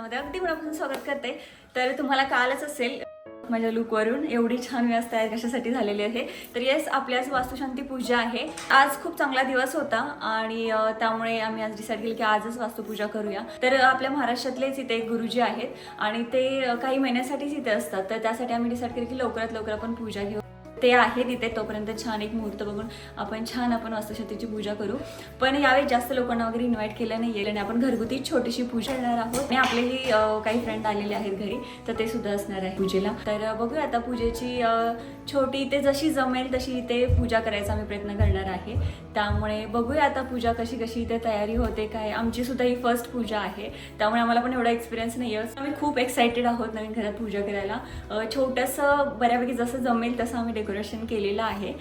मध्ये अगदी मनापासून स्वागत करते। तर तुम्हाला कालच असेल माझ्या लुकवरून एवढी छान व्यास तयार कशासाठी झालेली आहे। तर येस, आपल्याच वास्तुशांती पूजा आहे। आज खूप चांगला दिवस होता आणि त्यामुळे आम्ही आज डिसाईड केलं की आजच वास्तुपूजा करूया। तर आपल्या महाराष्ट्रातलेच इथे एक गुरुजी आहेत आणि ते काही महिन्यासाठीच इथे असतात। तर त्यासाठी आम्ही डिसाईड केलं की लवकरात लवकर आपण पूजा घेऊ। ते आहे तिथे, तोपर्यंत छान एक मुहूर्त बघून आपण वास्तुशांतीची पूजा करू। पण यावेळी जास्त लोकांना वगैरे इन्व्हाइट केलं नाही आणि आपण घरगुती छोटीशी पूजा करणार आहोत आणि आपलेही काही फ्रेंड आलेले आहेत घरी, तर ते सुद्धा असणार आहे पूजेला। तर बघूया आता पूजेची छोटी ते जशी जमेल तशी इथे पूजा करायचा आम्ही प्रयत्न करणार आहे। त्यामुळे बघूया आता पूजा कशी कशी इथे तयारी होते काय। आमची सुद्धा ही फर्स्ट पूजा आहे, त्यामुळे आम्हाला पण एवढा एक्सपिरियन्स नाही आहे। आम्ही खूप एक्साइटेड आहोत नवीन घरात पूजा करायला। छोटंसं बऱ्यापैकी जसं जमेल तसं आम्ही डेकोरेशन केलेलं आहे।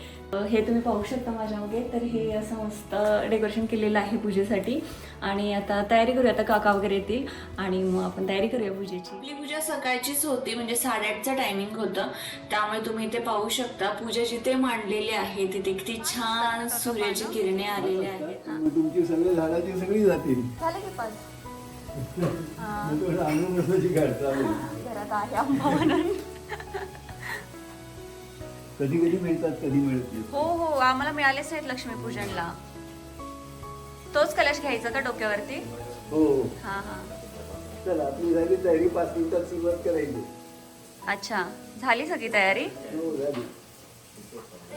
हे तुम्ही पाहू शकता माझ्यामागे। तर हे असं मस्त डेकोरेशन केलेलं आहे पूजेसाठी आणि आता तयारी करूया। आता काका वगैरे येतील आणि मग आपण तयारी करूया पूजेची। आपली पूजा सकाळचीच होती, म्हणजे 8:30चं टायमिंग होतं। त्यामुळे तुम्ही इथे पाहू शकता पूजा जिथे मांडलेली आहे तिथे किती छान सूर्याची किरणे आलेली आहेत। तुमची सगळी झाडाची सगळी जातील झालं की पण घरात आहे आंबा म्हणून कधी कधी मिळतात, कधी मिळत नाही। हो हो, आम्हाला मिळालेच नाहीत लक्ष्मीपूजनला। तोच कलश घ्यायचा का डोक्यावरती? हो हा हा, चला आपली झाली तयारी, 5 मिनिटात सुरुवात करायची। अच्छा, झाली सगळी तयारी? हो झाली।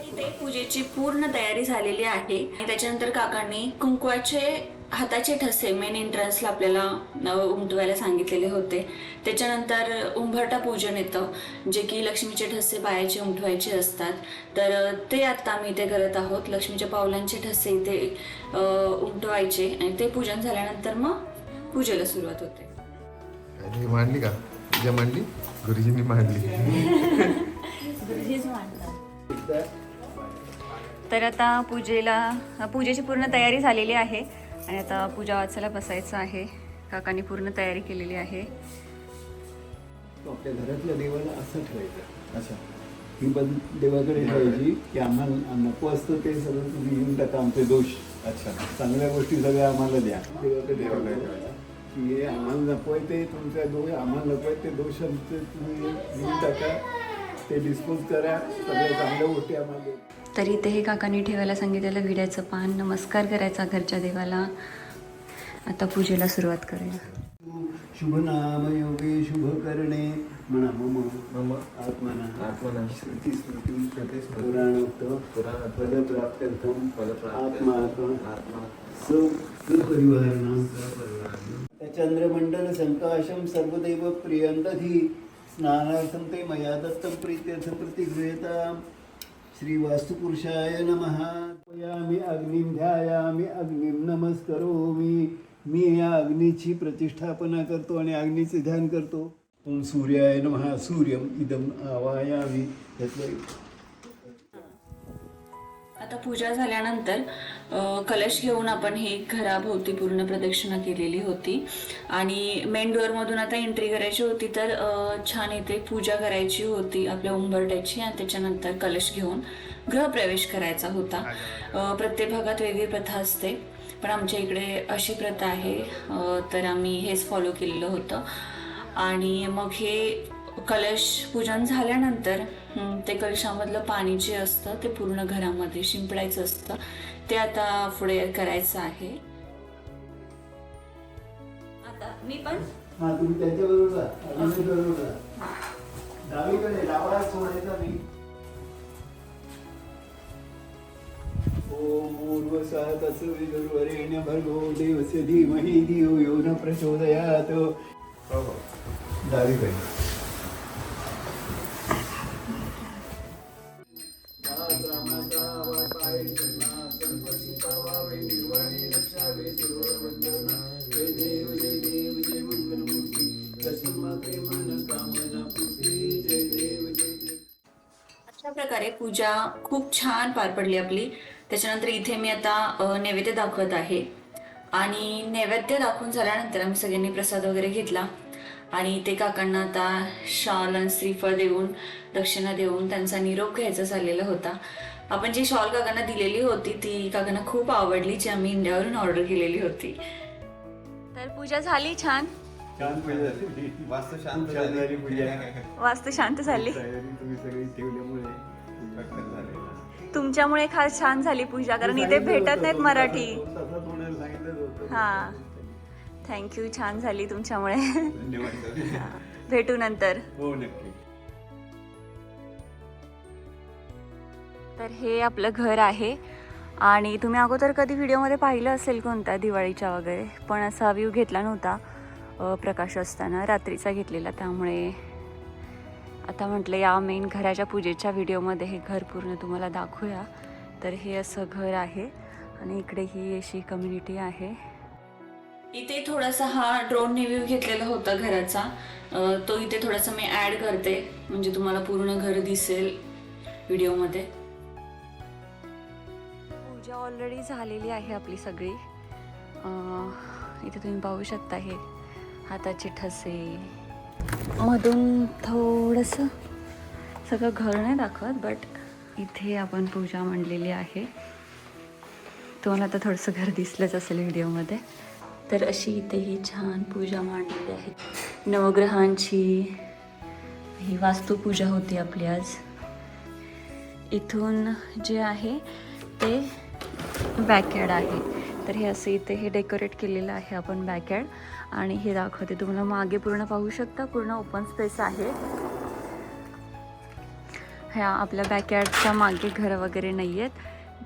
इथे पूजेची पूर्ण तयारी झालेली आहे आणि त्याच्यानंतर काकांनी कुंकवाचे हाताचे ठसे मेन एंट्रन्सला आपल्याला उमटवायला सांगितलेले होते। त्याच्यानंतर उंबरठा पूजन येतं, जे की लक्ष्मीचे ठसे पायाचे उमटवायचे असतात। तर ते आता आम्ही इथे करत आहोत। लक्ष्मीच्या पावलांचे ठसे इथे उमटवायचे आणि ते पूजन झाल्यानंतर मग पूजेला सुरुवात होते। मांडली का? तुझ्या मांडली? गुरुजींनी मांडली। गुरुजीच मांडतात। तर आता पूजेची पूर्ण तयारी झालेली आहे आणि आता पूजा वाचायला बसायचं आहे। काकांनी पूर्ण तयारी केलेली आहे। आपल्या घरातल्या देवाला असं ठेवायचं, अच्छा ही पण देवाकडे ठेवायची की आम्हाला नको असतं ते सगळं तुम्ही घेऊन टाका, आमचे दोष, अच्छा चांगल्या गोष्टी सगळ्या आम्हाला द्या। देवाकडे ठेवायला की हे आम्हाला नको आहे ते तुमच्या दोष, आम्हाला नको आहे ते दोष आमचे तुम्ही घेऊन टाका, ते डिस्पोज करा, सगळ्या चांगल्या गोष्टी आम्हाला द्या। तरी ते हे काकांनी ठेवायला सांगितलेलं विड्याचं पान, नमस्कार करायचा घरच्या देवाला। आता पूजेला सुरुवात करूया। शुभ नाम योगे शुभ करणे म्हणा मम मम आत्मना श्रुती स्मृती पुराणोक्त फलप्राप्त्यर्थम आत्मा सपरिवारणं चंद्रमंडल संकाशम सर्वदैव प्रियंदधी स्नानार्थं ते मया दत्तं प्रीत्यर्थ प्रतिगृह्यताम्। श्री वास्तुपुरुषाय नमः। यामी अग्निं ध्यायामी अग्निं नमस्करोमि। मी या अग्नीची प्रतिष्ठापना करतो आणि अग्नीचे ध्यान करतो। ओम सूर्याय नमः। सूर्यम इदम आवायामी। आता पूजा झाल्यानंतर कलश घेऊन आपण हे घराभोवती पूर्ण प्रदक्षिणा केलेली होती आणि मेन डोअरमधून आता एंट्री करायची होती। तर छान इथे पूजा करायची होती आपल्या उंबरठ्याची आणि त्याच्यानंतर कलश घेऊन गृहप्रवेश करायचा होता। प्रत्येक भागात वेगळी प्रथा असते, पण आमच्या इकडे अशी प्रथा आहे, तर आम्ही हेच फॉलो केलेलं होतं। आणि मग हे कलश पूजन झाल्यानंतर ते कलशामधलं पाणी जे असतं ते पूर्ण घरामध्ये शिंपडायचं असतं, ते आता पुढे करायचं आहे। आता मी पण हां, तुम्ही त्यांच्याबरोबर डावीकडे डावा सोडायचा मी। ओम ऊर्वसा तत्सवितुर्वरेण्य भर्गो देवस्य धीमहि धियो यो न प्रचोदयात्। डावीकडे अशा प्रकारे पूजा खूप छान पार पडली आपली। त्याच्यानंतर इथे मी आता नैवेद्य दाखवत आहे आणि नैवेद्य दाखवून झाल्यानंतर आम्ही सगळ्यांनी प्रसाद वगैरे घेतला आणि ते काकांना आता शॉल आणि श्रीफळ देऊन दक्षिणा देऊन त्यांचा निरोप घ्यायचा झालेला होता। आपण जी शॉल काकांना दिलेली होती ती काकांना खूप आवडली, जी आम्ही इंडियावरून ऑर्डर केलेली होती। तर पूजा झाली छान। छान पूजा झाली. वास्तू शांत खूप छान झाली पूजा. वास्तू शांत झाली. तयारी तुम्ही सगळी ठेवल्यामुळे पटकन झाले. तुमच्यामुळे खास छान झाली पूजा, कारण इथे भेटत नाहीत मराठी. तसं होणार सांगितलंच होतं. हा, थँक्यू, छान झाली तुमच्यामुळे. धन्यवाद सर. हा, भेटू नंतर. हो नक्की. तर हे आपलं घर आहे आणि तुम्ही अगोदर कधी व्हिडिओमध्ये पाहिलं असेल कोणता दिवाळीच्या वगैरे, पण असा व्ह्यू घेतला नव्हता प्रकाश असताना, रात्रीचा घेतलेला. त्यामुळे आता म्हटलं या मेन घराच्या पूजेच्या व्हिडिओमध्ये हे घर पूर्ण तुम्हाला दाखवूया. तर हे असं घर आहे आणि इकडे ही अशी कम्युनिटी आहे. इथे थोडासा हा ड्रोनने व्ह्यू घेतलेला होता घराचा, तो इथे थोडासा मी ॲड करते म्हणजे तुम्हाला पूर्ण घर दिसेल व्हिडिओमध्ये. पूजा ऑलरेडी झालेली आहे आपली सगळी. इथे तुम्ही पाहू शकता हे हाताचे ठसे. मधून थोडंसं सगळं घर नाही दाखवत, बट इथे आपण पूजा मांडलेली आहे. तुम्हाला आता थोडंसं घर दिसलंच असेल व्हिडिओमध्ये. तर अशी इथे ही छान पूजा मांडलेली आहे. नवग्रहांची ही वास्तुपूजा होती आपली आज. इथून जे आहे ते बॅकयार्ड आहे. तर हे असं इथे हे डेकोरेट केलेलं आहे आपण बॅकयार्ड. आणि हे दाखवते तुम्हाला, मागे पूर्ण पाहू शकता, पूर्ण ओपन स्पेस आहे. ह्या आपल्या बॅकयार्डच्या मागे घरं वगैरे नाही आहेत.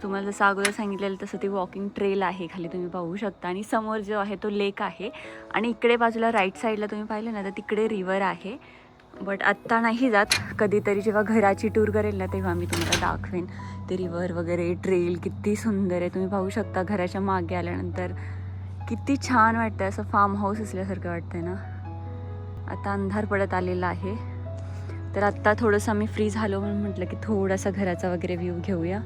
तुम्हाला जसं अगोदर सांगितलेलं तसं ती वॉकिंग ट्रेल आहे खाली, तुम्ही पाहू शकता. आणि समोर जो आहे तो लेक आहे. आणि इकडे बाजूला राईट साईडला तुम्ही पाहिलं ना, तर तिकडे रिव्हर आहे. बट आत्ता नाही जात, कधीतरी जेव्हा घराची टूर करेल ना तेव्हा मी तुम्हाला दाखवेन ते रिव्हर वगैरे. ट्रेल किती सुंदर आहे, तुम्ही पाहू शकता. घराच्या मागे आल्यानंतर किती छान वाटतं, असं फार्म हाऊस असल्यासारखं वाटतंय ना. आता अंधार पडत आलेला आहे, तर आत्ता थोडंसं मी फ्री झालो म्हणून म्हटलं की थोडासा घराचा वगैरे व्ह्यू घेऊया.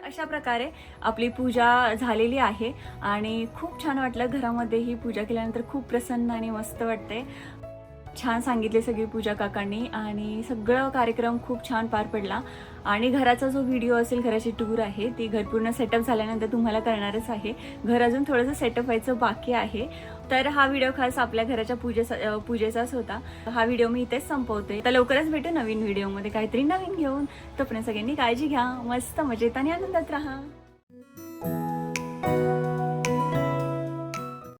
अशा प्रकारे आपली पूजा झालेली आहे आणि खूप छान वाटलं. घरामध्ये ही पूजा केल्यानंतर खूप प्रसन्न आणि मस्त वाटते. छान सांगितले सगळी पूजा काकांनी आणि सगळं कार्यक्रम खूप छान पार पडला. आणि घराचा जो व्हिडिओ असेल, घराची टूर आहे ती घर पूर्ण सेटअप झाल्यानंतर तुम्हाला करणारच आहे. घर अजून थोडंसं सेटअप व्हायचं बाकी आहे. तर हा व्हिडिओ खास आपल्या घराच्या पूजेचाच होता. हा व्हिडिओ मी इथेच संपवते. तर लवकरच भेटू नवीन व्हिडिओमध्ये काहीतरी नवीन घेऊन. तोपर्यंत सगळ्यांनी काळजी घ्या, मस्त मजेत आणि आनंदात राहा.